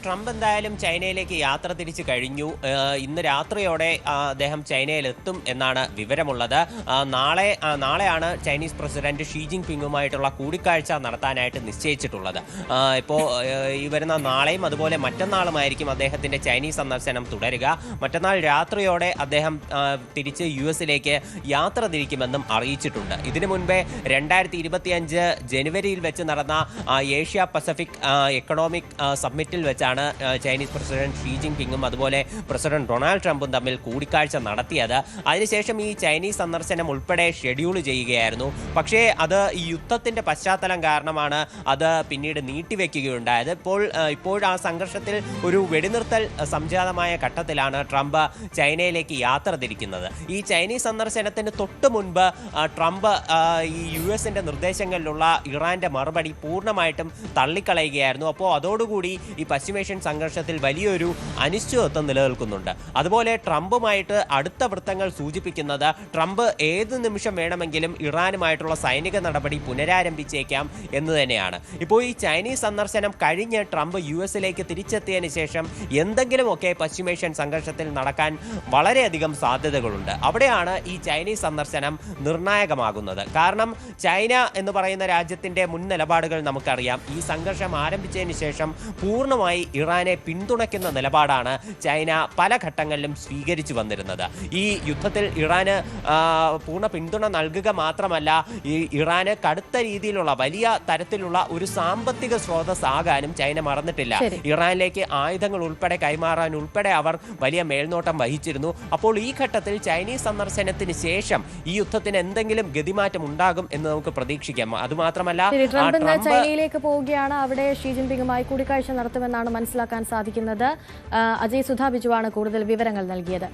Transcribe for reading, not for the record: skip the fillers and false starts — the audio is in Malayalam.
ട്രംപ് എന്തായാലും ചൈനയിലേക്ക് യാത്ര തിരിച്ചു കഴിഞ്ഞു. ഇന്ന് രാത്രിയോടെ അദ്ദേഹം ചൈനയിലെത്തും എന്നാണ് വിവരമുള്ളത്. നാളെയാണ് ചൈനീസ് പ്രസിഡന്റ് ഷീ ജിൻ പിങ്ങുമായിട്ടുള്ള കൂടിക്കാഴ്ച നടത്താനായിട്ട് നിശ്ചയിച്ചിട്ടുള്ളത്. ഇപ്പോൾ ഈ വരുന്ന നാളെയും അതുപോലെ മറ്റന്നാളുമായിരിക്കും അദ്ദേഹത്തിന്റെ ചൈനീസ് സന്ദർശനം തുടരുക. മറ്റന്നാൾ രാത്രിയോടെ അദ്ദേഹം തിരിച്ച് US-ലേക്ക് യാത്ര തിരിക്കുമെന്നും അറിയിച്ചിട്ടുണ്ട്. ഇതിനു മുൻപേ 2025 ജനുവരിയിൽ വെച്ച് നടന്ന ഏഷ്യ പസഫിക് എക്കണോമിക് സമ്മിറ്റിൽ വെച്ചാണ് ചൈനീസ് പ്രസിഡന്റ് ഷീ ജിൻ പിങ്ങും അതുപോലെ പ്രസിഡന്റ് ഡൊണാൾഡ് ട്രംപും തമ്മിൽ കൂടിക്കാഴ്ച നടത്തിയത്. അതിനുശേഷം ഈ ചൈനീസ് സന്ദർശനം ഉൾപ്പെടെ ഷെഡ്യൂൾ ചെയ്യുകയായിരുന്നു. പക്ഷേ അത് ഈ യുദ്ധത്തിന്റെ പശ്ചാത്തലം കാരണമാണ് അത് പിന്നീട് നീട്ടിവെക്കുകയുണ്ടായത്. ഇപ്പോൾ ആ സംഘർഷത്തിൽ ഒരു വെടിനിർത്തൽ സംജാതമായ ഘട്ടത്തിലാണ് ട്രംപ് ചൈനയിലേക്ക് യാത്ര തിരിക്കുന്നത്. ഈ ചൈനീസ് സന്ദർശനത്തിന് തൊട്ട് മുൻപ് ട്രംപ് ഈ US-ന്റെ നിർദ്ദേശങ്ങളിലുള്ള ഇറാന്റെ മറുപടി പൂർണ്ണമായിട്ടും തള്ളിക്കളയുകയായിരുന്നു. അപ്പോൾ അതോടുകൂടി ഈ പശ്ചിമേഷ്യൻ സംഘർഷത്തിൽ വലിയൊരു അനിശ്ചിതത്വം നിലനിൽക്കുന്നുണ്ട്. അതുപോലെ ട്രംപുമായിട്ട് അടുത്ത വൃത്തങ്ങൾ സൂചിപ്പിക്കുന്നത് ട്രംപ് ഏത് നിമിഷം വേണമെങ്കിലും ഇറാനുമായിട്ടുള്ള സൈനിക നടപടി പുനരാരംഭിച്ചേക്കാം എന്ന് തന്നെയാണ്. ഇപ്പോൾ ഈ ചൈനീസ് സന്ദർശനം കഴിഞ്ഞ് ട്രംപ് US-ലേക്ക് തിരിച്ചെത്തിയതിന് ശേഷം എന്തെങ്കിലുമൊക്കെ പശ്ചിമേഷ്യൻ സംഘർഷത്തിൽ നടക്കാൻ വളരെയധികം സാധ്യതകളുണ്ട്. അവിടെയാണ് ഈ ചൈനീസ് സന്ദർശനം നിർണായകമാകുന്നത്. കാരണം ചൈന എന്ന് പറയുന്ന രാജ്യത്തിന്റെ മുൻ നിലപാടുകൾ നമുക്കറിയാം. ഈ സംഘർഷം ആരംഭിച്ചതിന് ശേഷം പൂർണ്ണമായി ഇറാനെ പിന്തുണയ്ക്കുന്ന നിലപാടാണ് ചൈന പല ഘട്ടങ്ങളിലും സ്വീകരിച്ചു വന്നിരുന്നത്. ഈ യുദ്ധത്തിൽ ഇറാന് പൂർണ്ണ പിന്തുണ നൽകുക മാത്രമല്ല, ഈ ഇറാന് കടുത്ത രീതിയിലുള്ള വലിയ തരത്തിലുള്ള ഒരു സാമ്പത്തിക സ്രോതസ് ആകാനും ചൈന മറന്നിട്ടില്ല. ഇറാനിലേക്ക് ആയുധങ്ങൾ ഉൾപ്പെടെ കൈമാറാൻ ഉൾപ്പെടെ അവർ വലിയ മേൽനോട്ടം വഹിച്ചിരുന്നു. അപ്പോൾ ഈ ഘട്ടത്തിൽ ചൈനീസ് സന്ദർശനത്തിന് ശേഷം ഈ യുദ്ധത്തിന് എന്തെങ്കിലും ഗതിമാറ്റം ഉണ്ടാകും എന്ന് നമുക്ക് പ്രതീക്ഷിക്കാം. അതുമാത്രമല്ല, ചൈനയിലേക്ക് പോവുകയാണ്. അവിടെ ഷീ ജിൻപിങ്ങുമായി കൂടിക്കാഴ്ച നടത്തുമെന്നാണ് മനസ്സിലാക്കാൻ സാധിക്കുന്നത്. അജയ് സുധാ ബിജുവാണ് കൂടുതൽ വിവരങ്ങൾ നൽകിയത്.